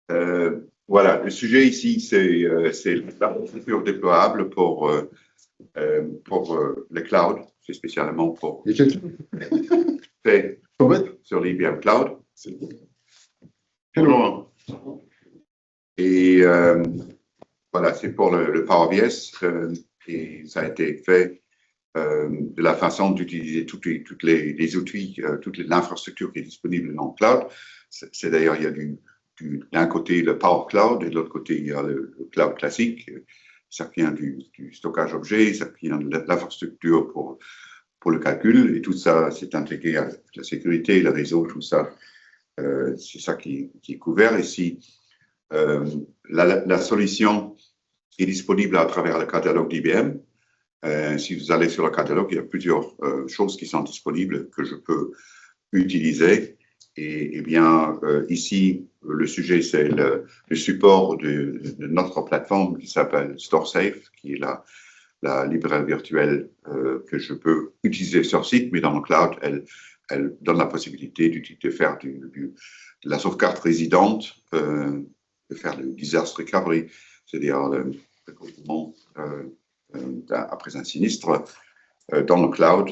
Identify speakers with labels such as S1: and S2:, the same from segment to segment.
S1: Voilà, le sujet ici, c'est l'architecture déployable pour le cloud, c'est spécialement pour fait sur l'IBM Cloud. Bonjour. Et voilà, c'est pour le Power BI et ça a été fait de la façon d'utiliser tous les outils, toute l'infrastructure qui est disponible dans le cloud. C'est d'ailleurs, il y a d'un côté le Power Cloud et de l'autre côté, il y a le cloud classique. Ça vient du stockage objet, ça vient de l'infrastructure pour le calcul et tout ça, c'est intégré à la sécurité, le réseau, tout ça. C'est ça qui est couvert ici. La solution est disponible à travers le catalogue d'IBM. Si vous allez sur le catalogue, il y a plusieurs choses qui sont disponibles que je peux utiliser. Et bien, ici, le sujet, c'est le support de notre plateforme qui s'appelle StoreSafe, qui est la librairie virtuelle que je peux utiliser sur site, mais dans le cloud, elle donne la possibilité de faire de la sauvegarde résidente, de faire le disaster recovery, c'est-à-dire le recouvrement après un sinistre dans le cloud.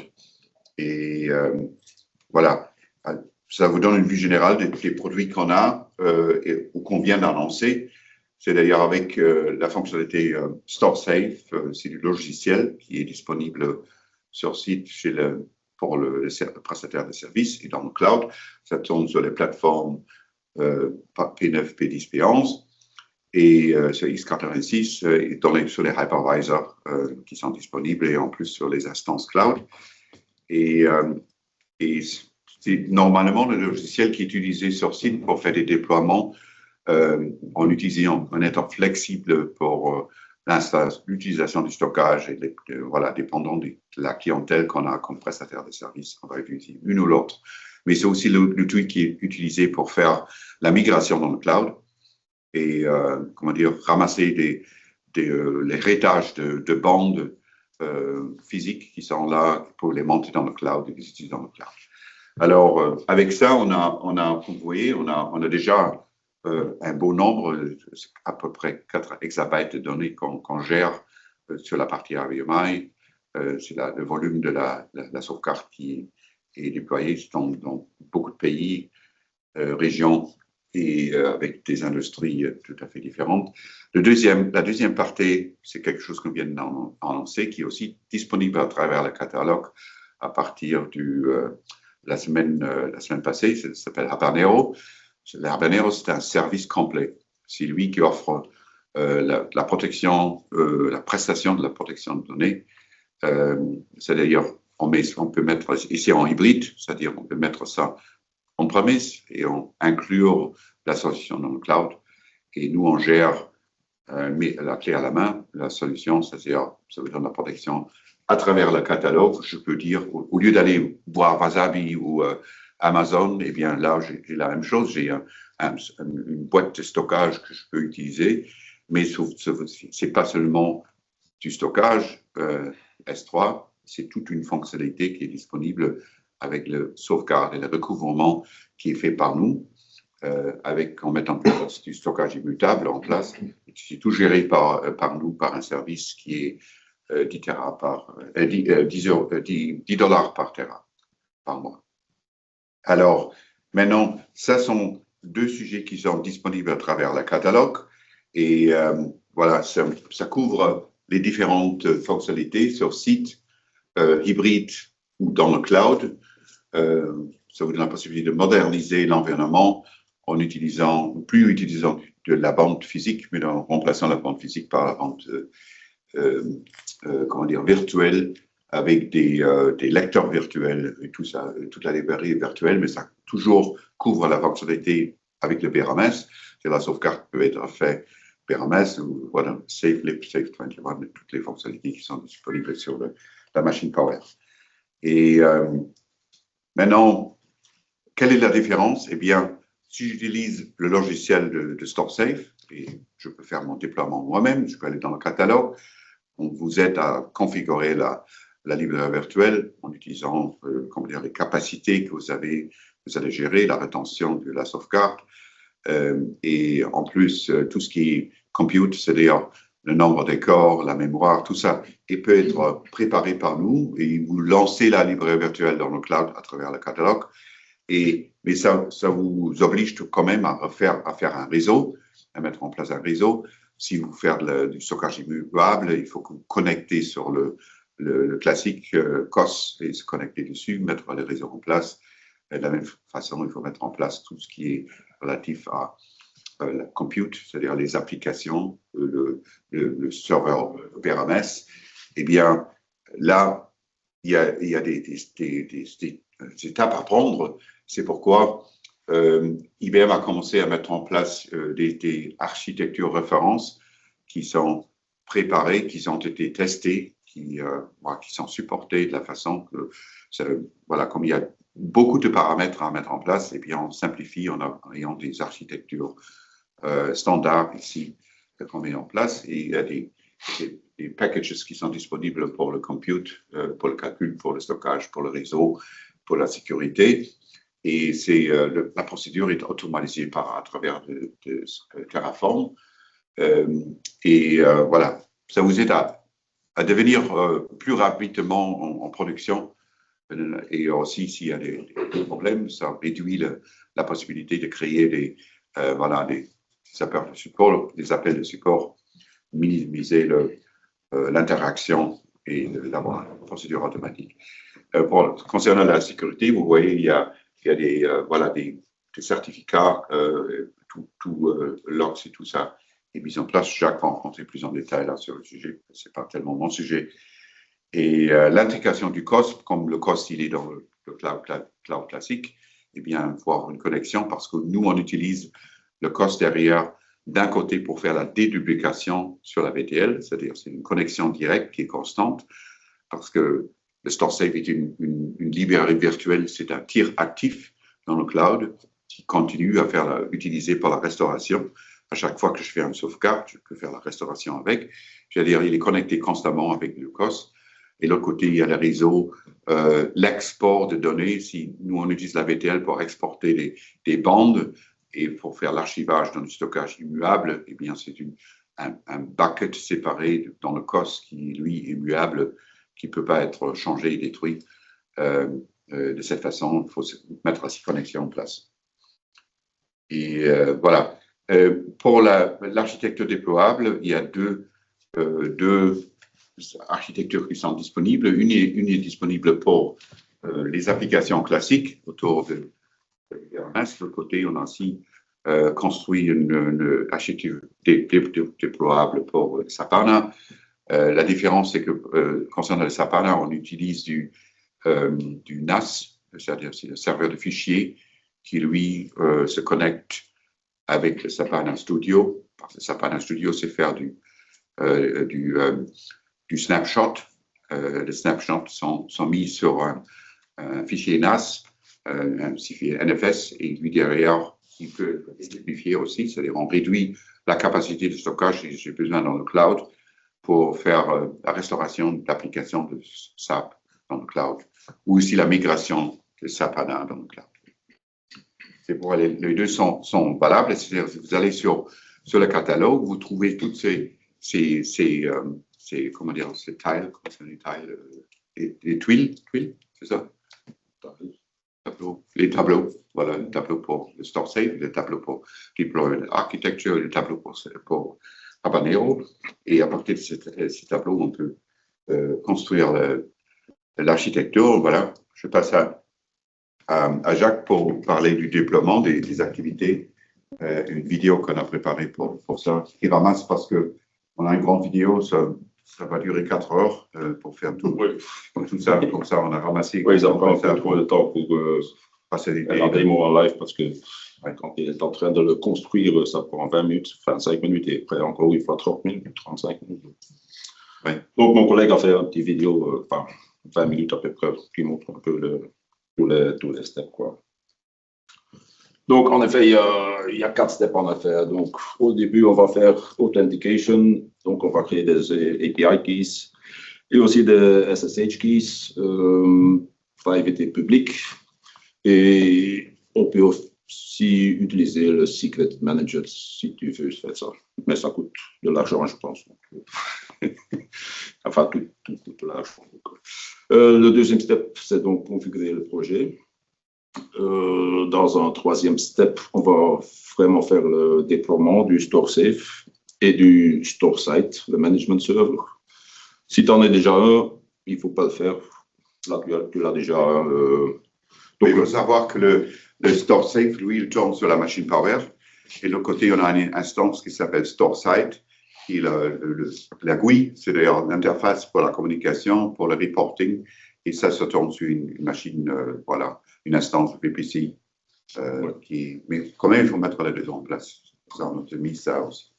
S1: Et voilà, ça vous donne une vue générale des produits qu'on a ou qu'on vient d'annoncer. C'est d'ailleurs avec la fonctionnalité StoreSafe, c'est du logiciel qui est disponible sur site pour le prestataire de services et dans le cloud. Ça tourne sur les plateformes P9, P10, P11 et sur x86 et sur les hypervisors qui sont disponibles et en plus sur les instances cloud. Et c'est normalement le logiciel qui est utilisé sur site pour faire des déploiements en utilisant un état flexible pour l'utilisation du stockage et voilà, dépendant de la clientèle qu'on a comme prestataire de services, on va utiliser une ou l'autre. Mais c'est aussi l'outil qui est utilisé pour faire la migration dans le cloud et comment dire, ramasser l'héritage de bandes physiques qui sont là pour les monter dans le cloud et les utiliser dans le cloud. Alors, avec ça, vous voyez, on a déjà un beau nombre, à peu près 4 exabytes de données qu'on gère sur la partie RVMI. C'est le volume de la sauvegarde qui est déployé dans beaucoup de pays, régions et avec des industries tout à fait différentes. La deuxième partie, c'est quelque chose qu'on vient d'annoncer, qui est aussi disponible à travers le catalogue à partir la semaine passée. Ça s'appelle Habanero. Habanero, c'est un service complet. C'est lui qui offre la protection, la prestation de la protection de données. C'est d'ailleurs, on peut mettre ici en hybride, c'est-à-dire on peut mettre ça en premise et inclure la solution dans le cloud. Et nous, on gère la clé à la main, la solution, c'est-à-dire ça veut dire la protection à travers le catalogue. Je peux dire, au lieu d'aller voir Wasabi ou Amazon, eh bien là, j'ai la même chose. J'ai une boîte de stockage que je peux utiliser, mais c'est pas seulement du stockage S3, c'est toute une fonctionnalité qui est disponible avec le sauvegarde et le recouvrement qui est fait par nous, en mettant en place du stockage immutable en place. C'est tout géré par nous, par un service qui est 10 $ par Tera par mois. Alors, maintenant, ça sont 2 sujets qui sont disponibles à travers le catalogue et voilà, ça couvre les différentes fonctionnalités sur site, hybride ou dans le cloud. Ça vous donne la possibilité de moderniser l'environnement en utilisant de la bande physique, mais en remplaçant la bande physique par la bande virtuelle avec des lecteurs virtuels et tout ça, toute la librairie est virtuelle, mais ça toujours couvre la fonctionnalité avec le BRMS. La sauvegarde peut être faite BRMS ou voilà, SafeLip, Safe21, toutes les fonctionnalités qui sont disponibles sur la machine Power. Et maintenant, quelle est la différence? Eh bien, si j'utilise le logiciel de StoreSafe, et je peux faire mon déploiement moi-même, je peux aller dans le catalogue, on vous aide à configurer la librairie virtuelle en utilisant les capacités que vous allez gérer, la rétention de la sauvegarde, Et en plus, tout ce qui est compute, c'est-à-dire le nombre des corps, la mémoire, tout ça, il peut être préparé par nous et vous lancez la librairie virtuelle dans le cloud à travers le catalogue. Mais ça vous oblige quand même à faire un réseau, à mettre en place un réseau. Si vous faites du stockage immuable, il faut que vous connectez sur le classique COS et se connecter dessus, mettre le réseau en place. Et de la même façon, il faut mettre en place tout ce qui est relatif à la compute, c'est-à-dire les applications, le serveur PRMS. Eh bien, là, il y a des étapes à prendre. C'est pourquoi IBM a commencé à mettre en place des architectures références qui sont préparées, qui ont été testées, qui sont supportées de la façon que, voilà, comme il y a beaucoup de paramètres à mettre en place, et bien on simplifie en ayant des architectures standards ici qu'on met en place. Et il y a des packages qui sont disponibles pour le compute, pour le calcul, pour le stockage, pour le réseau, pour la sécurité. Et la procédure est automatisée à travers de Terraform. Voilà, ça vous aide à devenir plus rapidement en production. Et aussi, s'il y a des problèmes, ça réduit la possibilité de créer des appels de support, minimiser l'interaction et d'avoir une procédure automatique. Concernant la sécurité, vous voyez, il y a des certificats, tout logs et tout ça est mis en place. Jacques va en rentrer plus en détail là sur le sujet, ce n'est pas tellement mon sujet. Et l'intégration du COS, comme le COS il est dans le cloud classique, eh bien, il faut avoir une connexion parce que nous, on utilise le COS derrière d'un côté pour faire la déduplication sur la VTL, c'est-à-dire c'est une connexion directe qui est constante parce que le StoreSafe est une librairie virtuelle, c'est un tiers actif dans le cloud qui continue à faire utiliser pour la restauration. À chaque fois que je fais une sauvegarde, je peux faire la restauration avec. C'est-à-dire, il est connecté constamment avec le COS. Et de l'autre côté, il y a le réseau, l'export de données. Si nous, on utilise la VTL pour exporter des bandes et pour faire l'archivage dans le stockage immuable, eh bien, c'est un bucket séparé dans le COS qui, lui, est muable, qui ne peut pas être changé et détruit. De cette façon, il faut mettre ces connexions en place. Et voilà. Pour l'architecture déployable, il y a deux architectures qui sont disponibles. Une est disponible pour les applications classiques autour de RMS. De l'autre côté, on a aussi construit une architecture déployable pour Sapana. La différence, c'est que concernant le Sapana, on utilise du NAS, c'est-à-dire c'est le serveur de fichiers qui, lui, se connecte avec le Sapana Studio. Parce que le Sapana Studio, c'est faire du snapshot. Les snapshots sont mis sur un fichier NAS, un fichier NFS, et lui derrière, il peut simplifier aussi, c'est-à-dire on réduit la capacité de stockage si j'ai besoin dans le cloud pour faire la restauration de l'application de SAP dans le cloud, ou aussi la migration de Sapana dans le cloud. C'est pour les deux sont valables, c'est-à-dire que vous allez sur le catalogue, vous trouvez toutes ces comment dire, ces tiles, les tuiles, c'est ça? Les tableaux, voilà, les tableaux pour le StoreSafe, les tableaux pour Deploy Architecture, les tableaux pour Habanero. Et à partir de ces tableaux, on peut construire l'architecture. Voilà, je passe à Jacques pour parler du déploiement des activités. Une vidéo qu'on a préparée pour ça, qui ramasse parce qu'on a une grande vidéo, ça va durer 4 heures pour faire tout, tout ça. Comme ça, on a ramassé.
S2: Oui, ils ont encore un peu trop de temps pour
S1: passer
S2: la démo en live parce que quand il est en train de le construire, ça prend 20 minutes, 25 minutes et après encore une fois 30 minutes, 35 minutes.
S1: Ouais.
S2: Donc, mon collègue a fait une petite vidéo, 20 minutes à peu près, qui montre un peu tous les steps, quoi. Donc, en effet, il y a 4 steps en affaire. Donc, au début, on va faire Authentication. Donc, on va créer des API keys et aussi des SSH keys, private et public. Et on peut si utiliser le Secret Manager si tu veux faire ça. Mais ça coûte de l'argent, je pense. Enfin, tout coûte de l'argent. Le deuxième step, c'est donc configurer le projet. Dans un troisième step, on va vraiment faire le déploiement du store safe et du store site, le management server. Si tu en as déjà un, il ne faut pas le faire. Là, tu l'as déjà.
S1: Donc, il faut savoir que le store safe, lui, il tourne sur la machine Power. Et de l'autre côté, on a une instance qui s'appelle store site. Qui la GUI, c'est d'ailleurs l'interface pour la communication, pour le reporting. Et ça tourne sur une machine, voilà, une instance VPC. Mais quand même, il faut mettre les deux en place. Ça, on a mis ça aussi.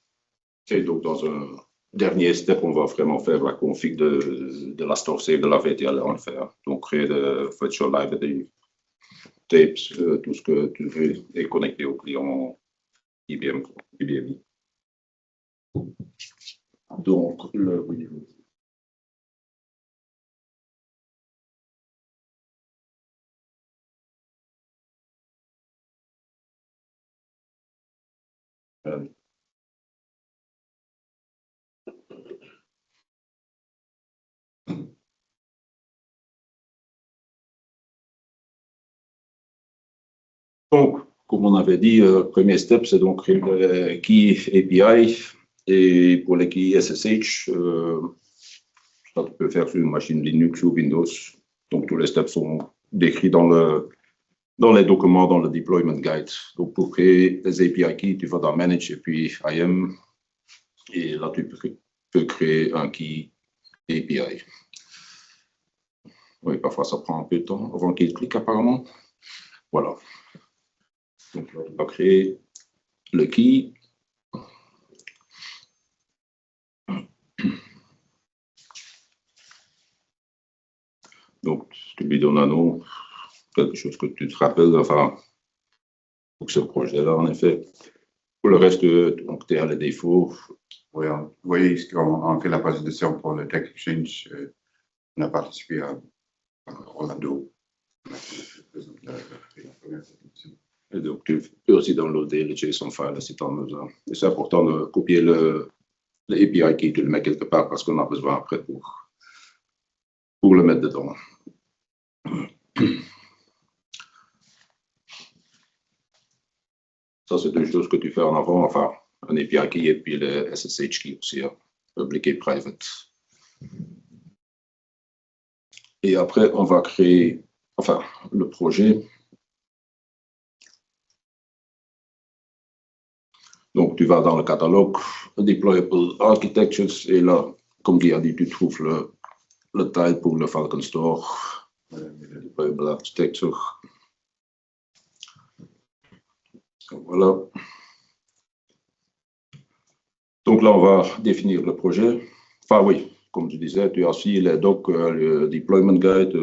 S2: Et donc, dans un dernier step, on va vraiment faire la config de la store safe de la VTL en faire. Donc, créer de virtual library, tapes, tout ce que tu veux, et connecter au client IBM. Donc, oui. Donc, comme on avait dit, premier step, c'est donc créer le key API. Et pour les keys SSH, ça tu peux faire sur une machine Linux ou Windows. Donc, tous les steps sont décrits dans les documents, dans le deployment guide. Donc, pour créer les API keys, tu vas dans Manage et puis IAM. Et là, tu peux créer un key API. Oui, parfois, ça prend un peu de temps avant qu'il clique apparemment. Voilà. Donc, là, on va créer le key. Donc, tu lui donnes un nom, quelque chose que tu te rappelles, enfin, pour ce projet-là, en effet. Pour le reste, donc, tu as les défauts.
S1: Oui, vous voyez, on fait la présentation pour le Tech Exchange. On a participé à Orlando.
S2: Et donc, tu peux aussi downloader le JSON file si tu en as besoin. Et c'est important de copier le API key, tu le mets quelque part parce qu'on a besoin après pour le mettre dedans. Ça, c'est deux choses que tu fais en avant, enfin, un API key et puis le SSH key aussi, hein, public et private. Et après, on va créer, enfin, le projet. Donc, tu vas dans le catalogue Deployable Architectures et là, comme il a dit, tu trouves le tile pour le Falcon Store, Deployable Architecture. Voilà. Donc là, on va définir le projet. Enfin, oui, comme je disais, tu as aussi les docs, le deployment guide,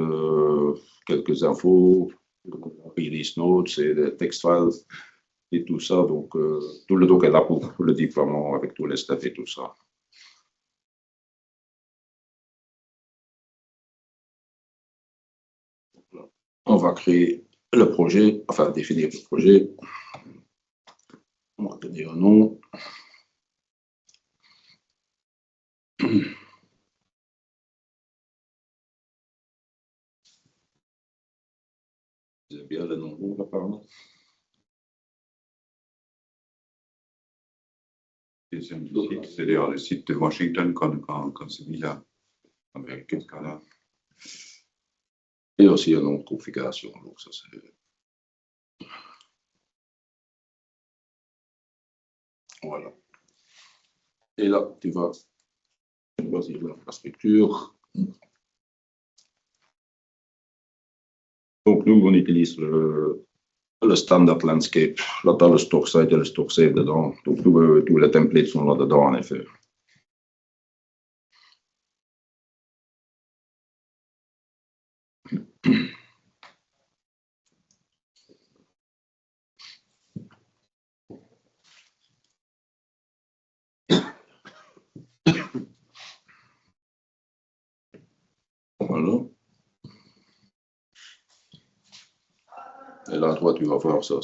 S2: quelques infos, release notes et les text files et tout ça. Donc, tout le doc est là pour le déploiement avec tous les steps et tout ça. On va créer le projet, enfin définir le projet. On va donner un nom. C'est bien le nom, apparemment.
S1: C'est d'ailleurs le site de Washington quand c'est mis là, avec ce cas-là.
S2: Et aussi un nom de configuration. Donc ça, c'est... Voilà. Et là, tu vas choisir l'infrastructure. Donc, nous, on utilise le standard landscape. Là, tu as le store site et le store safe dedans. Donc, tous les templates sont là-dedans, en effet. Voilà. Et là, toi, tu vas voir, ça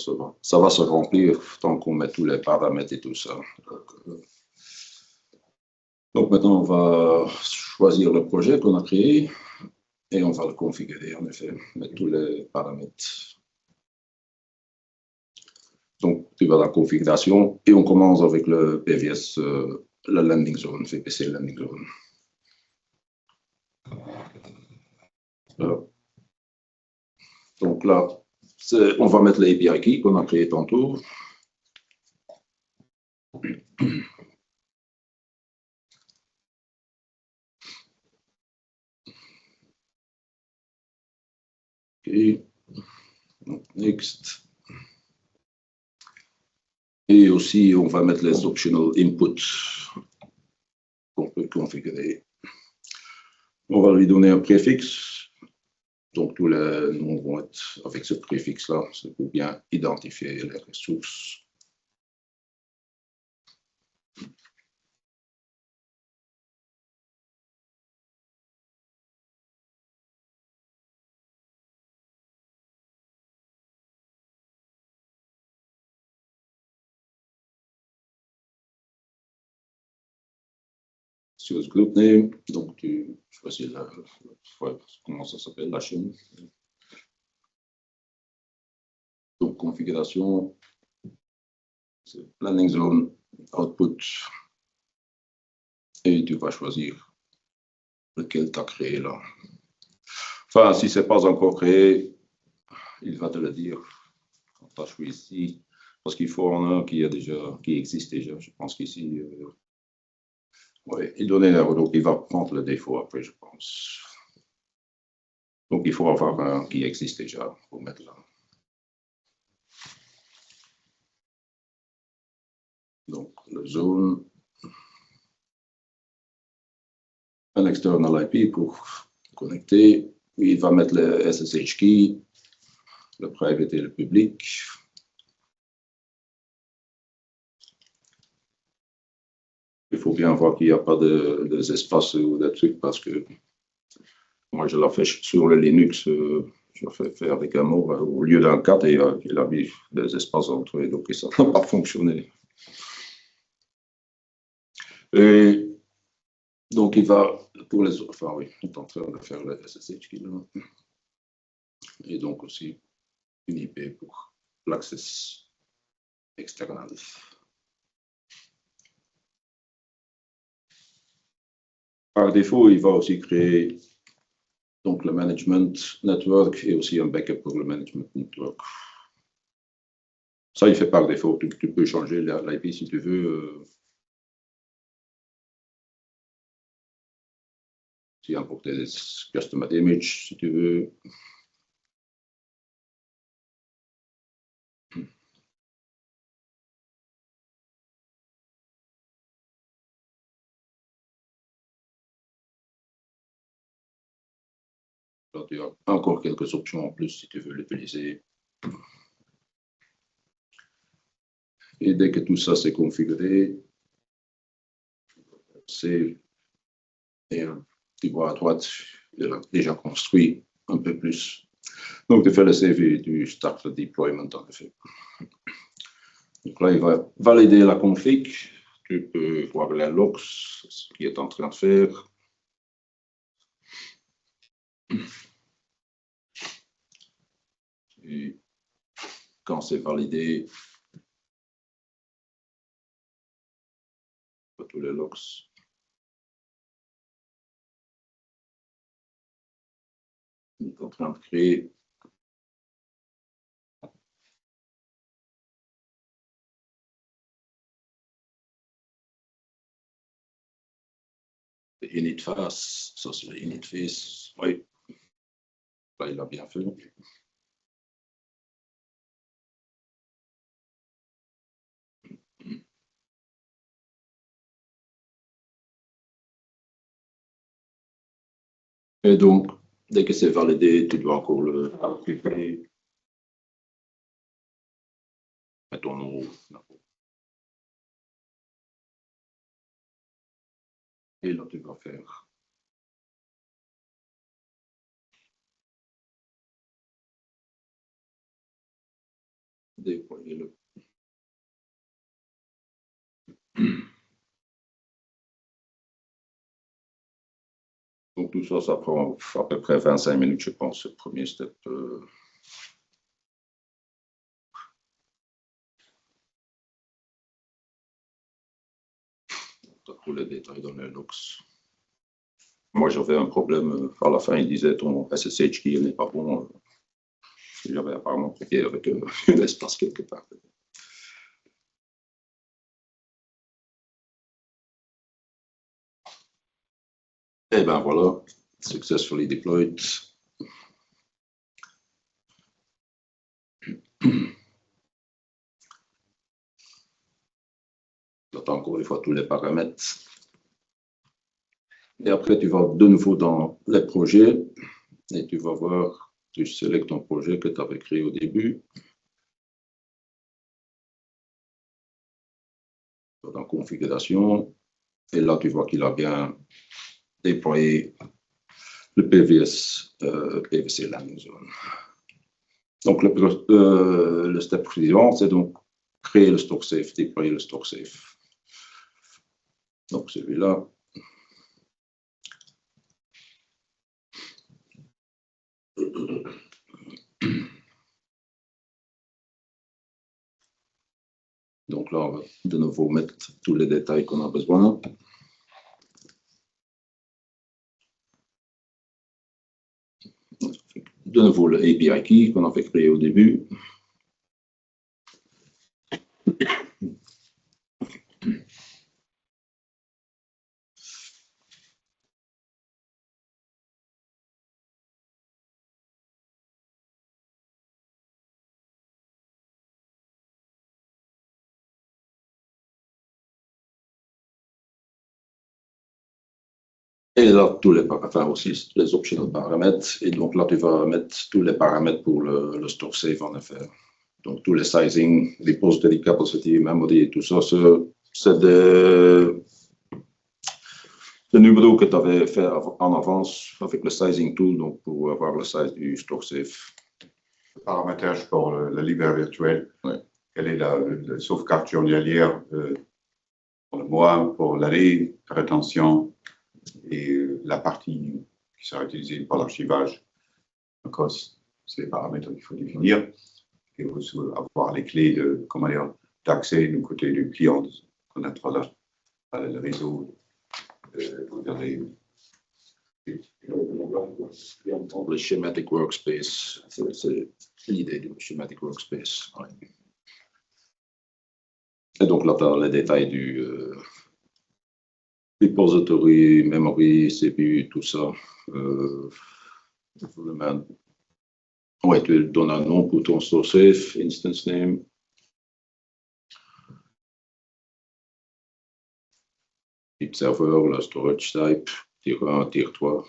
S2: va se remplir tant qu'on met tous les paramètres et tout ça. Donc maintenant, on va choisir le projet qu'on a créé et on va le configurer, en effet, mettre tous les paramètres. Donc, tu vas dans la configuration et on commence avec le PVS, la landing zone, VPC landing zone. Voilà. Donc là, on va mettre l'API key qu'on a créé tantôt. OK. Donc, next. Et aussi, on va mettre les optional inputs qu'on peut configurer. On va lui donner un préfixe. Donc, tous les noms vont être avec ce préfixe-là. C'est pour bien identifier les ressources. Sur ce group name, donc tu choisis comment ça s'appelle, la chaîne. Donc, configuration, planning zone, output, et tu vas choisir lequel tu as créé là. Enfin, si ce n'est pas encore créé, il va te le dire quand tu as choisi ici, parce qu'il faut en un qui existe déjà. Je pense qu'ici, ouais, il donnait l'erreur, donc il va prendre le défaut après, je pense. Donc, il faut avoir un qui existe déjà pour mettre là. Donc, le zone, un external IP pour connecter. Il va mettre le SSH key, le private et le public. Il faut bien voir qu'il n'y a pas des espaces ou des trucs parce que moi, je l'ai fait sur le Linux. Je l'ai fait avec un mot au lieu d'un 4 et il a mis des espaces entre eux, donc ça n'a pas fonctionné. Et donc, il va, pour les autres, enfin oui, il est en train de faire le SSH key là. Et donc aussi une IP pour l'accès external. Par défaut, il va aussi créer donc le management network et aussi un backup pour le management network. Ça, il fait par défaut. Tu peux changer l'IP si tu veux. Si importer des custom image, si tu veux. Là, tu as encore quelques options en plus si tu veux l'utiliser. Et dès que tout ça c'est configuré, c'est tu vois à droite, il a déjà construit un peu plus. Donc, tu fais le save et tu start le deployment en effet. Donc là, il va valider la config. Tu peux voir les logs, ce qu'il est en train de faire. Et quand c'est validé, tous les logs. Il est en train de créer. Init face, ça c'est le init face. Oui, là il a bien fait. Et donc, dès que c'est validé, tu dois encore le appliquer. Mets ton nom. Et là, tu vas faire. déployer-le. Donc tout ça, ça prend à peu près 25 minutes, je pense, ce premier step. Tous les détails dans les logs. Moi, j'avais un problème. À la fin, il disait ton SSH key n'est pas bon. J'avais apparemment copié avec un espace quelque part. Et ben voilà, successfully deployed. J'attends encore une fois tous les paramètres. Et après, tu vas de nouveau dans les projets et tu vas voir, tu sélectes ton projet que tu avais créé au début. Dans configuration. Et là, tu vois qu'il a bien déployé le PVC landing zone. Donc, le step suivant, c'est donc créer le stock safe, déployer le stock safe. Donc, celui-là. Donc là, on va de nouveau mettre tous les détails qu'on a besoin. De nouveau, le API key qu'on avait créé au début. Et là, tous les paramètres aussi, les optional paramètres. Et donc là, tu vas mettre tous les paramètres pour le store safe, en effet. Donc, tous les sizing, repository capacity, memory et tout ça, c'est des numéros que tu avais fait en avance avec le sizing tool, donc pour avoir le size du store safe.
S1: Le paramétrage pour la librairie virtuelle.
S2: Oui.
S1: Quelle est la sauvegarde journalière pour le mois, pour l'année, la rétention et la partie qui sera utilisée pour l'archivage. Donc, c'est les paramètres qu'il faut définir. Et aussi avoir les clés d'accès du côté du client, connaître le réseau.
S2: Le schematic workspace, c'est l'idée du schematic workspace. Ouais. Et donc là, tu as les détails du repository, memory, CPU, tout ça. Ouais, tu donnes un nom pour ton source safe, instance name. Type serveur, le storage type, tier 1, tier 3.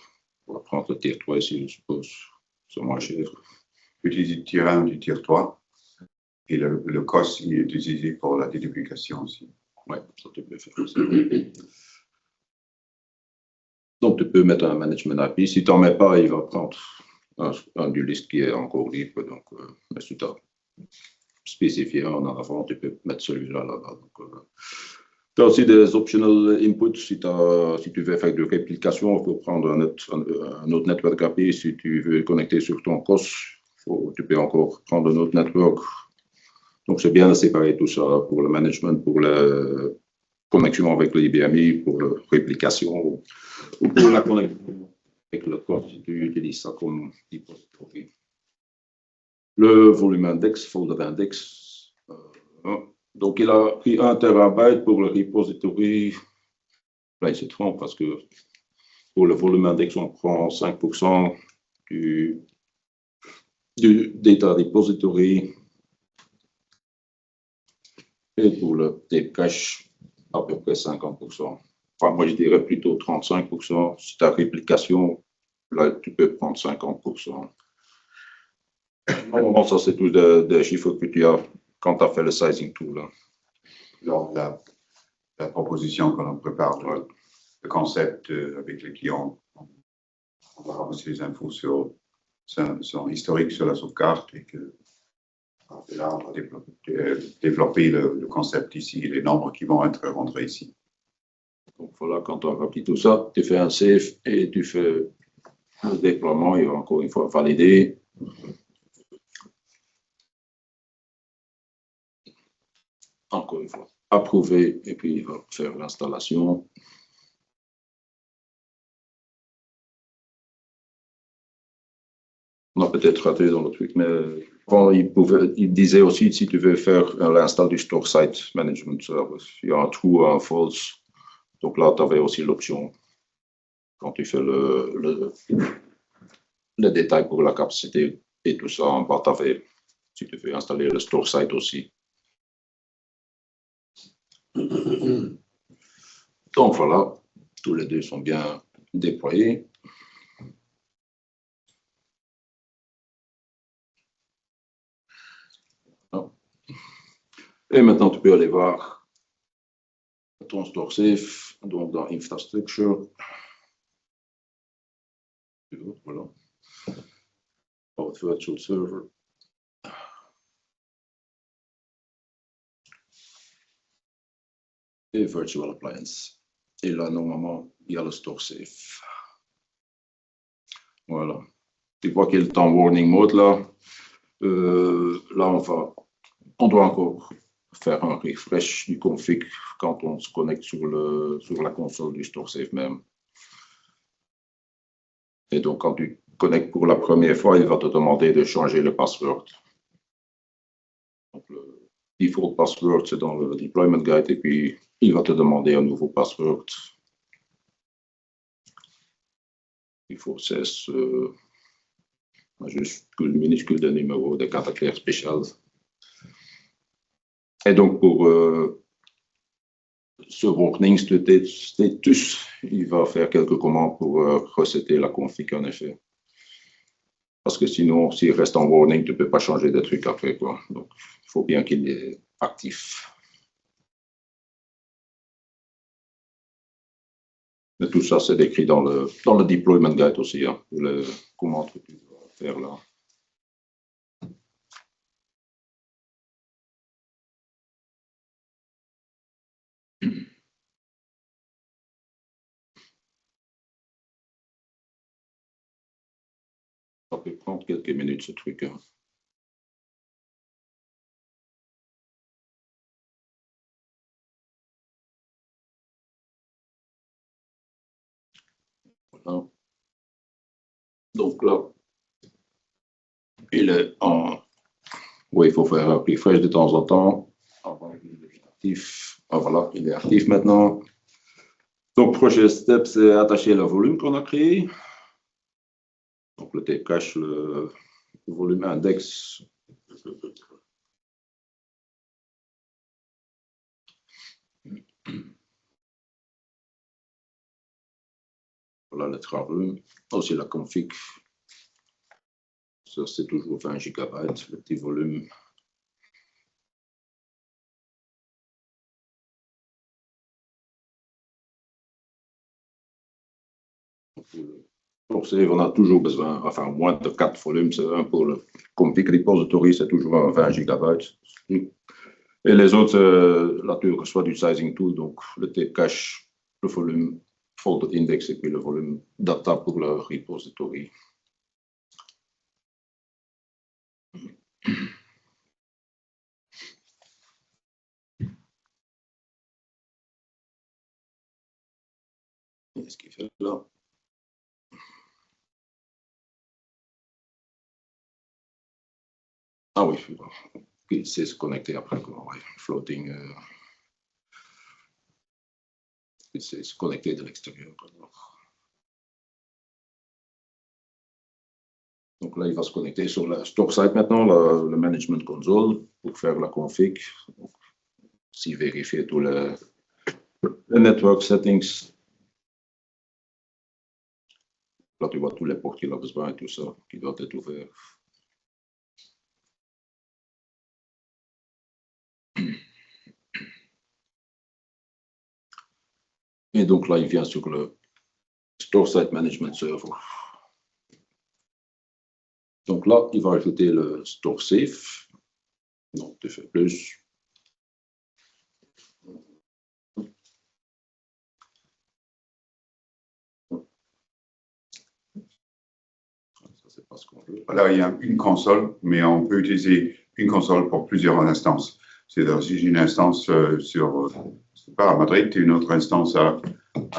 S2: On va prendre le tier 3 ici, je suppose. C'est moins cher.
S1: Utiliser le tier 1 du tier 3. Et le COS il est utilisé pour la déduplication aussi.
S2: Oui, ça tu peux faire aussi. Donc, tu peux mettre un management API. Si tu n'en mets pas, il va prendre un du liste qui est encore libre. Donc, mais si tu as spécifié un en avant, tu peux mettre celui-là là-bas. Tu as aussi des optional inputs. Si tu veux faire de réplication, il faut prendre un autre network API. Si tu veux connecter sur ton COS, tu peux encore prendre un autre network. Donc, c'est bien de séparer tout ça pour le management, pour la connexion avec l'IBMI, pour la réplication ou pour la connexion avec le code si tu utilises ça comme repository. Le volume index, folder index. Donc, il a pris 1 terabyte pour le repository. Là, il se trompe parce que pour le volume index, on prend 5% du data repository. Et pour le tape cache, à peu près 50%. Enfin, moi, je dirais plutôt 35%. Si tu as réplication, là, tu peux prendre 50%. Normalement, ça, c'est tous des chiffres que tu as quand tu as fait le sizing tool.
S1: Lors de la proposition qu'on prépare, le concept avec les clients, on va ramasser les infos sur son historique sur la sauvegarde et que Et là, on va développer le concept ici, les nombres qui vont être rentrés ici.
S2: Donc voilà, quand on remplit tout ça, tu fais un save et tu fais le déploiement. Il va encore une fois valider. Encore une fois, approuver et puis il va faire l'installation. On a peut-être raté dans le truc, mais bon, il disait aussi si tu veux faire l'install du Store Site Management Service, il y a un true ou un false. Donc là, tu avais aussi l'option quand tu fais le détail pour la capacité et tout ça. En bas, tu avais, si tu veux installer le Store Site aussi. Donc voilà, tous les deux sont bien déployés. Et maintenant, tu peux aller voir ton store safe, donc dans Infrastructure. Voilà. Virtual Server. Et Virtual Appliance. Et là, normalement, il y a le store safe. Voilà. Tu vois qu'il est en warning mode là. Là, on doit encore faire un refresh du config quand on se connecte sur la console du store safe même. Et donc, quand tu connectes pour la première fois, il va te demander de changer le password. Donc, le default password, c'est dans le deployment guide et puis il va te demander un nouveau password. Il faut cesse majuscule, minuscule de numéro de caractère spécial. Et donc, pour ce warning status, il va faire quelques commandes pour resetter la config en effet. Parce que sinon, s'il reste en warning, tu ne peux pas changer de truc après, quoi. Donc, il faut bien qu'il est actif. Mais tout ça, c'est décrit dans le deployment guide aussi, hein, les commandes que tu dois faire là. Ça peut prendre quelques minutes, ce truc. Hein. Voilà. Donc là, il est en... Oui, il faut faire un refresh de temps en temps. Avant qu'il est actif. Ah, voilà, il est actif maintenant. Donc, prochain step, c'est attacher le volume qu'on a créé. Donc, le tape cache le volume index. Voilà le travail. Aussi la config. Ça, c'est toujours 20 GB, le petit volume. Pour save, on a toujours besoin, enfin, moins de 4 volumes. C'est un pour le config repository, c'est toujours 20 GB. Et les autres, là, tu reçois du sizing tool, donc le tape cache le volume folded index et puis le volume data pour le repository. Qu'est-ce qu'il fait là? Ah oui, il sait se connecter après, quoi. Ouais, floating. Il sait se connecter de l'extérieur. Donc là, il va se connecter sur la store site maintenant, le management console, pour faire la config. Aussi vérifier tous les network settings. Là, tu vois tous les ports qu'il a besoin et tout ça, qui doit être ouvert. Et donc là, il vient sur le Store Site Management Server. Donc là, il va ajouter le Store Safe. Donc, tu fais plus. Ça, c'est pas ce qu'on veut.
S1: Là, il y a une console, mais on peut utiliser une console pour plusieurs instances. C'est-à-dire, si j'ai une instance je sais pas, à Madrid, une autre instance à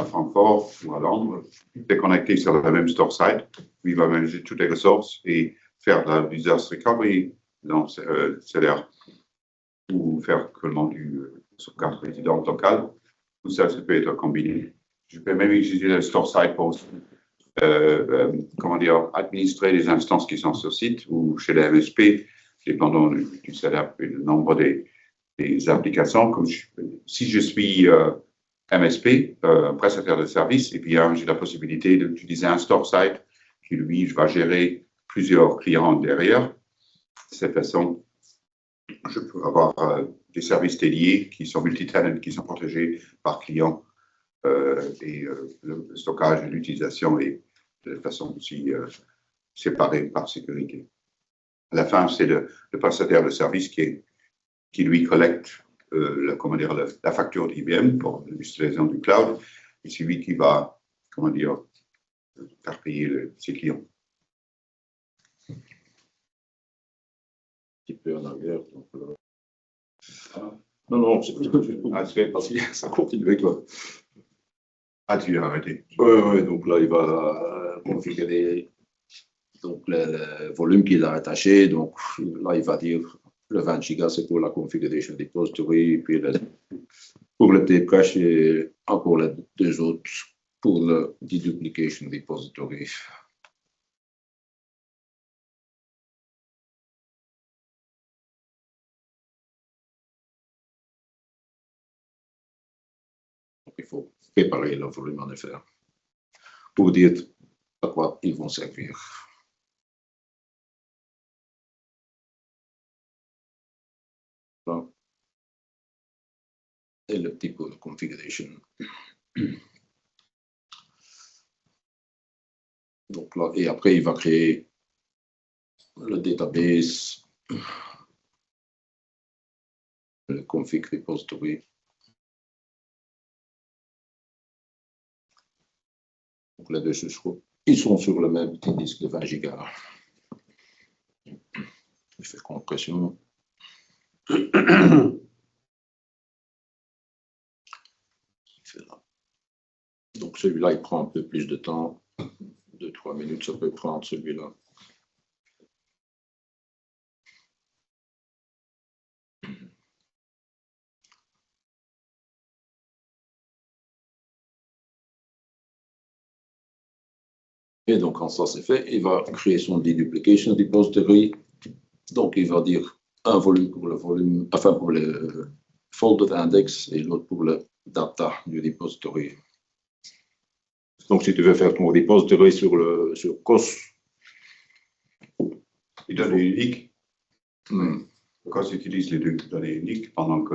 S1: Francfort ou à Londres, c'est connecté sur le même store site, où il va manager toutes les ressources et faire de la disaster recovery dans CLR ou faire seulement du sauvegarde résident local. Tout ça, ça peut être combiné. Je peux même utiliser le store site pour administrer les instances qui sont sur site ou chez les MSP, dépendant du setup et du nombre des applications. Si je suis MSP, prestataire de service, et bien j'ai la possibilité d'utiliser un store site qui, lui, va gérer plusieurs clients derrière. De cette façon, je peux avoir des services dédiés qui sont multi-tenant, qui sont protégés par client et le stockage et l'utilisation est de façon aussi séparée par sécurité. À la fin, c'est le prestataire de service qui lui collecte la facture d'IBM pour l'utilisation du cloud et c'est lui qui va faire payer ses clients.
S2: Un petit peu en arrière. Donc, non, c'est parce que ça continue avec toi.
S1: Ah, tu as arrêté.
S2: Oui, donc là, il va configurer donc, le volume qu'il a attaché. Donc là, il va dire le 20 gigas, c'est pour la configuration repository, puis pour le tcache et encore les deux autres pour le deduplication repository. Donc, il faut préparer le volume en effet pour dire à quoi ils vont servir. Là. Et le type de configuration. Donc là, et après, il va créer le database, le config repository. Donc les deux, ils sont sur le même petit disque de 20 gigas. Je fais compression. Donc celui-là, il prend un peu plus de temps. 2-3 minutes, ça peut prendre celui-là. Et donc, quand ça c'est fait, il va créer son deduplication repository. Donc, il va dire un volume pour le volume, enfin pour le folded index et l'autre pour le data du repository. Donc, si tu veux faire ton repository sur COS,
S1: les données uniques. COS utilise les deux données uniques pendant que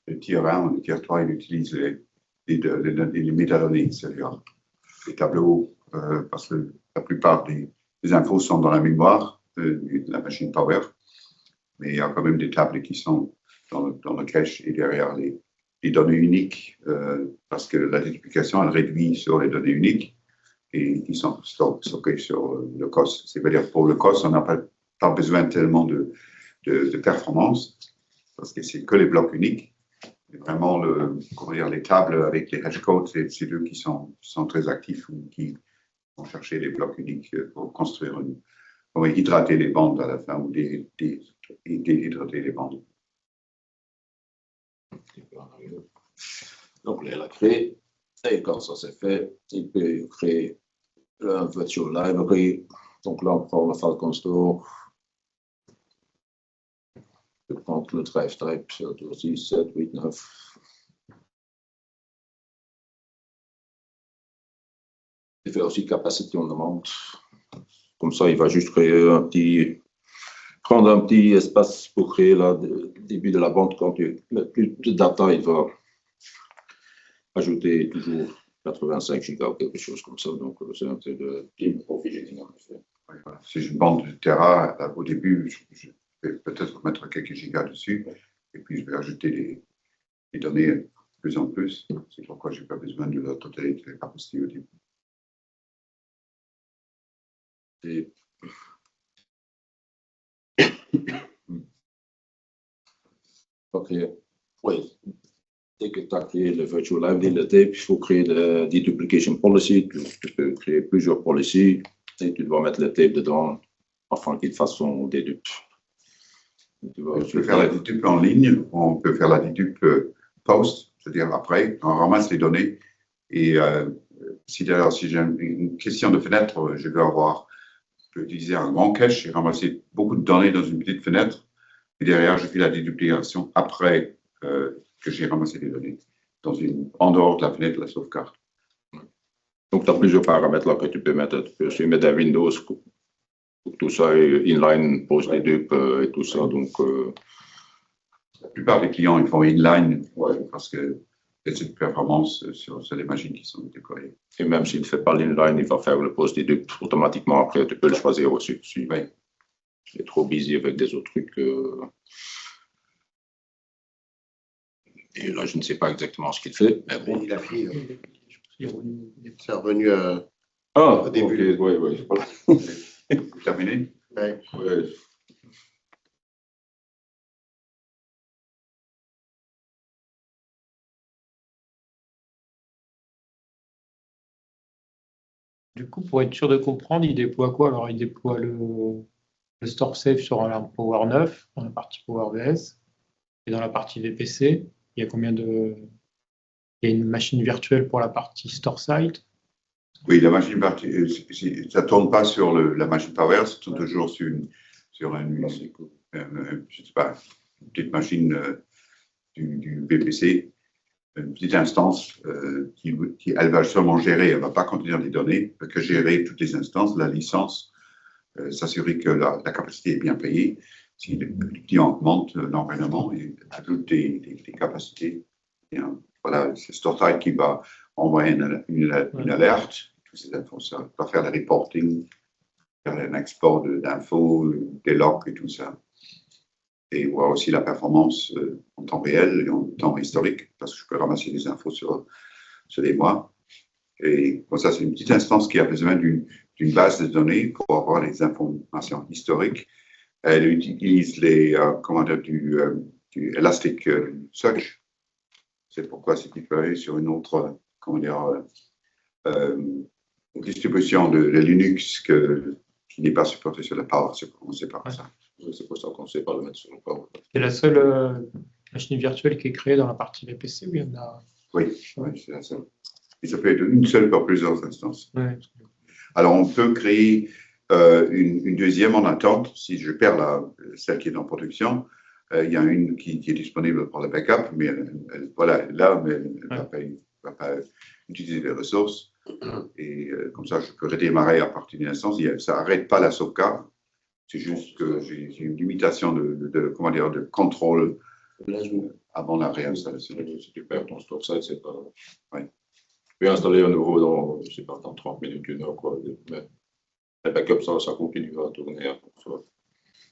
S1: le tier 1 ou le tier 3 il utilise les métadonnées, c'est-à-dire les tableaux, parce que la plupart des infos sont dans la mémoire de la machine Power, mais il y a quand même des tables qui sont dans le cache et derrière les données uniques, parce que la multiplication, elle réduit sur les données uniques et qui sont stockées sur le COS. C'est-à-dire pour le COS, on n'a pas besoin tellement de performance, parce que c'est que les blocs uniques. Et vraiment, les tables avec les hashcodes, c'est eux qui sont très actifs ou qui vont chercher les blocs uniques pour construire pour hydrater les bandes à la fin ou déhydrater les bandes.
S2: Donc là, il a créé, et quand ça c'est fait, il peut créer un virtual library. Donc là, on prend le Falcon Store. Je prends le drive type 6, 7, 8, 9. Il fait aussi capacity on demand. Comme ça, il va juste créer prendre un petit espace pour créer le début de la bande. Quand il y a plus de data, il va ajouter toujours 85 gigas ou quelque chose comme ça. Donc, c'est un peu de provisioning en effet.
S1: Si j'ai une bande de Terra, au début, je vais peut-être mettre quelques gigas dessus, et puis je vais ajouter les données de plus en plus. C'est pourquoi je n'ai pas besoin de la totalité de la capacité au début.
S2: Et... OK. Oui. Dès que tu as créé le Virtual Library, le tape, il faut créer le deduplication policy. Tu peux créer plusieurs policies et tu dois mettre le tape dedans afin qu'il fasse son dedup.
S1: On peut faire la dedup en ligne, on peut faire la dedup post, c'est-à-dire après, on ramasse les données. Et si j'ai une question de fenêtre, je peux utiliser un grand cache et ramasser beaucoup de données dans une petite fenêtre. Et derrière, je fais la déduplication après que j'ai ramassé les données, en dehors de la fenêtre de la sauvegarde.
S2: Donc, tu as plusieurs paramètres là que tu peux mettre. Tu peux aussi mettre des Windows, tout ça, inline, post-dedup et tout ça. Donc,
S1: la plupart des clients, ils font inline parce que c'est une performance sur les machines qui sont déployées.
S2: Et même s'il ne fait pas l'inline, il va faire le post-dedup automatiquement après. Tu peux le choisir aussi. Si
S1: oui.
S2: Tu es trop busy avec des autres trucs. Et là, je ne sais pas exactement ce qu'il fait. Mais bon.
S3: Il a fait. C'est revenu
S2: au début. Okay, oui.
S1: C'est terminé?
S3: Ouais.
S2: Ouais.
S4: Du coup, pour être sûr de comprendre, il déploie quoi? Alors, il déploie le store safe sur un Power 9 dans la partie Power VS et dans la partie VPC. Il y a combien de. Il y a une machine virtuelle pour la partie store side.
S1: Oui, la machine virtuelle, ça ne tourne pas sur la machine Power, ça tourne toujours sur une petite machine du VPC, une petite instance qui elle va seulement gérer, elle ne va pas contenir les données, que gérer toutes les instances, la licence, s'assurer que la capacité est bien payée. Si le client augmente l'environnement et ajoute des capacités, bien, voilà, c'est StoreSide qui va envoyer une alerte. Toutes ces infos, ça va faire le reporting, faire un export d'infos, des logs et tout ça. Et voir aussi la performance en temps réel et en temps historique, parce que je peux ramasser des infos sur les mois. Et bon, ça, c'est une petite instance qui a besoin d'une base de données pour avoir les informations historiques. Elle utilise du Elasticsearch. C'est pourquoi c'est déployé sur une autre, distribution de Linux qui n'est pas supportée sur la Power. On ne sait pas ça.
S2: C'est pour ça qu'on ne sait pas le mettre sur le Power.
S4: C'est la seule machine virtuelle qui est créée dans la partie VPC ou il y en a?
S1: Oui, c'est la seule. Et ça peut être une seule pour plusieurs instances.
S4: Ouais.
S1: Alors, on peut créer une deuxième en attente. Si je perds celle qui est en production, il y a une qui est disponible pour le backup, mais elle ne va pas utiliser les ressources. Et comme ça, je peux redémarrer à partir d'une instance. Ça n'arrête pas la sauvegarde. C'est juste que j'ai une limitation de contrôle avant la réinstallation.
S2: Si tu perds ton StoreSide, c'est pas. Ouais. Tu peux installer un nouveau dans 30 minutes, 1 heure, quoi. Mais le backup, ça continue à tourner.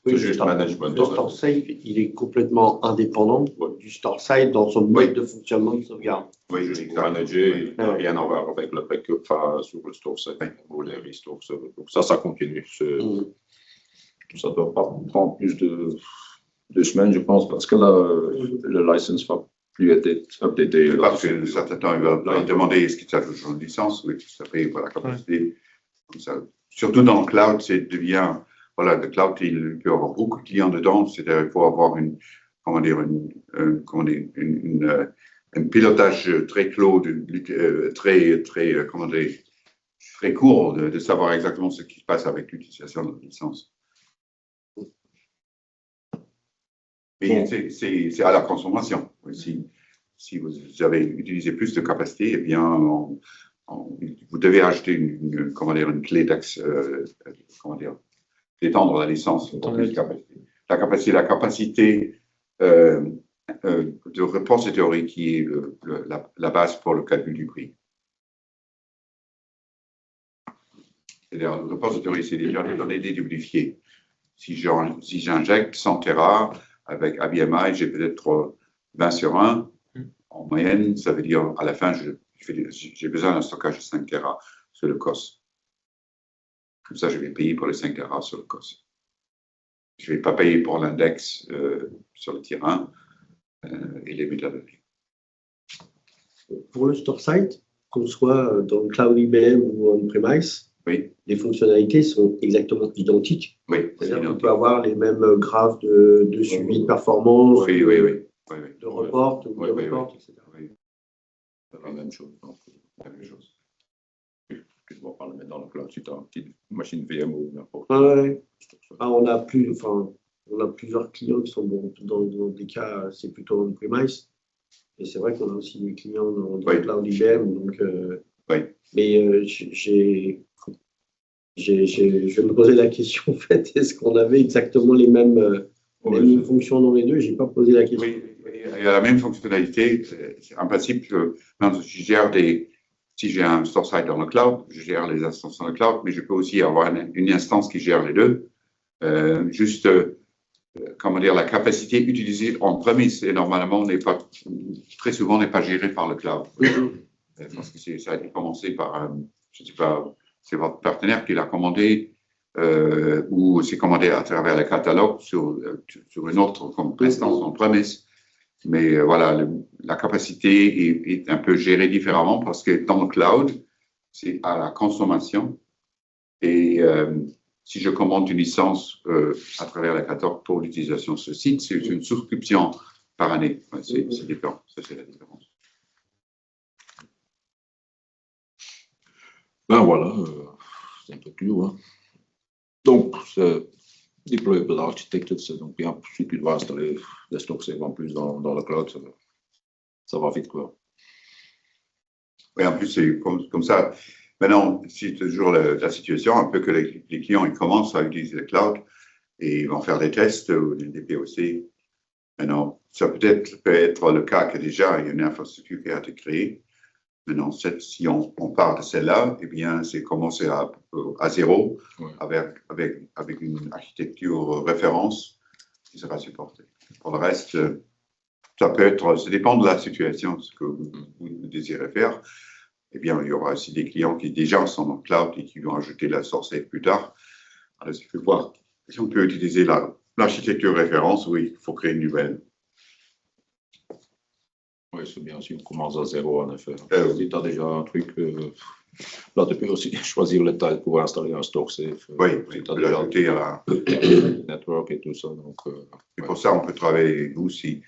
S3: Oui, juste management. Le StoreSide, il est complètement indépendant du StoreSide dans son mode de fonctionnement de sauvegarde.
S1: Oui,
S2: je peux manager, il n'a rien à voir avec le backup sur le StoreSide ou les restores. Donc ça continue. Ça ne doit pas prendre plus de 2 semaines, je pense, parce que là, le license va plus être updaté.
S1: Parce que certains temps, il va demander est-ce qu'il s'ajoute une licence, oui, ça fait la capacité. Comme ça. Surtout dans le cloud, le cloud, il peut y avoir beaucoup de clients dedans, c'est-à-dire qu'il faut avoir un pilotage très clos, très court de savoir exactement ce qui se passe avec l'utilisation de la licence. Mais c'est à la consommation. Si vous avez utilisé plus de capacité, eh bien, vous devez acheter une clé d'étendre la licence pour plus de capacité. La capacité de repository qui est la base pour le calcul du prix. C'est-à-dire, le repository, c'est déjà des données déduplifiées. si j'injecte 100 Tera avec ABMI, j'ai peut-être 20 sur 1. En moyenne, ça veut dire à la fin, j'ai besoin d'un stockage de 5 Tera sur le COS. Comme ça, je vais payer pour les 5 Tera sur le COS. Je ne vais pas payer pour l'index sur le terrain et les méthodologies.
S3: Pour le store site, qu'on soit dans le cloud IBM ou on-premise,
S1: oui.
S3: Les fonctionnalités sont exactement identiques.
S1: Oui,
S3: c'est-à-dire qu'on peut avoir les mêmes graphes de suivi de performance,
S1: oui.
S3: de report,
S1: oui,
S3: etc.
S2: Oui. C'est la même chose. Donc, la même chose. Tu dois pas le mettre dans le cloud si tu as une petite machine VM ou n'importe quoi.
S3: Ouais. Ah, on a plusieurs clients qui sont dans des cas, c'est plutôt on-premise. Et c'est vrai qu'on a aussi des clients dans le cloud IBM. Donc, mais je me posais la question, en fait, est-ce qu'on avait exactement les mêmes fonctions dans les deux? Je n'ai pas posé la question.
S1: Oui, il y a la même fonctionnalité. En principe, si j'ai un store site dans le cloud, je gère les instances dans le cloud, mais je peux aussi avoir une instance qui gère les deux. Comment dire, la capacité utilisée en premise et normalement très souvent n'est pas gérée par le cloud. Parce que ça a été commencé par, je ne sais pas, c'est votre partenaire qui l'a commandé ou c'est commandé à travers le catalogue sur une autre instance en premise. Mais voilà, la capacité est un peu gérée différemment parce que dans le cloud, c'est à la consommation. Et si je commande une licence à travers la catalogue pour l'utilisation de ce site, c'est une souscription par année. C'est différent. Ça, c'est la différence.
S2: Ben voilà, c'est un peu plus loin. Donc, deployable architecture, c'est donc bien, si tu dois installer des stocks en plus dans le cloud, ça va vite, quoi.
S1: Oui, en plus, c'est comme ça. Maintenant, c'est toujours la situation, un peu que les clients ils commencent à utiliser le cloud et ils vont faire des tests ou des POC. Maintenant, ça peut être le cas que déjà il y a une infrastructure qui a été créée. Maintenant, si on part de celle-là, eh bien, c'est commencer à zéro avec une architecture référence qui sera supportée. Pour le reste, ça dépend de la situation, ce que vous désirez faire. Eh bien, il y aura aussi des clients qui déjà sont dans le cloud et qui vont ajouter la source plus tard. Alors, il faut voir si on peut utiliser l'architecture référence ou il faut créer une nouvelle.
S2: Oui, c'est bien si on commence à zéro, en effet. Si tu as déjà un truc, là, tu peux aussi choisir les tailles pour installer un store safe.
S1: Oui, tu peux l'ajouter à la
S2: network et tout ça. Donc,
S1: et pour ça, on peut travailler avec vous s'il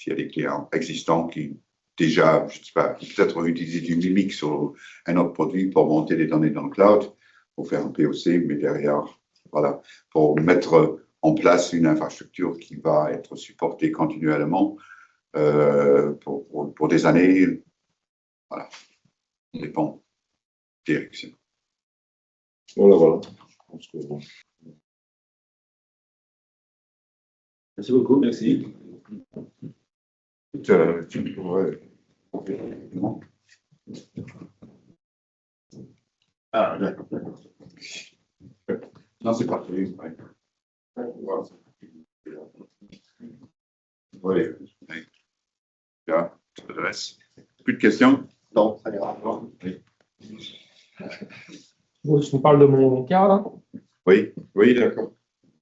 S1: y a des clients existants qui déjà, je ne sais pas, peut-être ont utilisé du Mimic sur un autre produit pour monter les données dans le cloud, pour faire un POC, mais derrière, voilà, pour mettre en place une infrastructure qui va être supportée continuellement pour des années. Voilà, ça dépend des directions.
S2: Voilà. Je pense que bon.
S3: Merci beaucoup.
S2: Merci.
S1: Tu pourrais confirmer. Ah, d'accord. Non, c'est parfait. Oui. Bien, ça t'adresse. Plus de questions?
S3: Non, ça ira.
S4: Bon, je vous parle de mon cas, là.
S1: Oui, d'accord.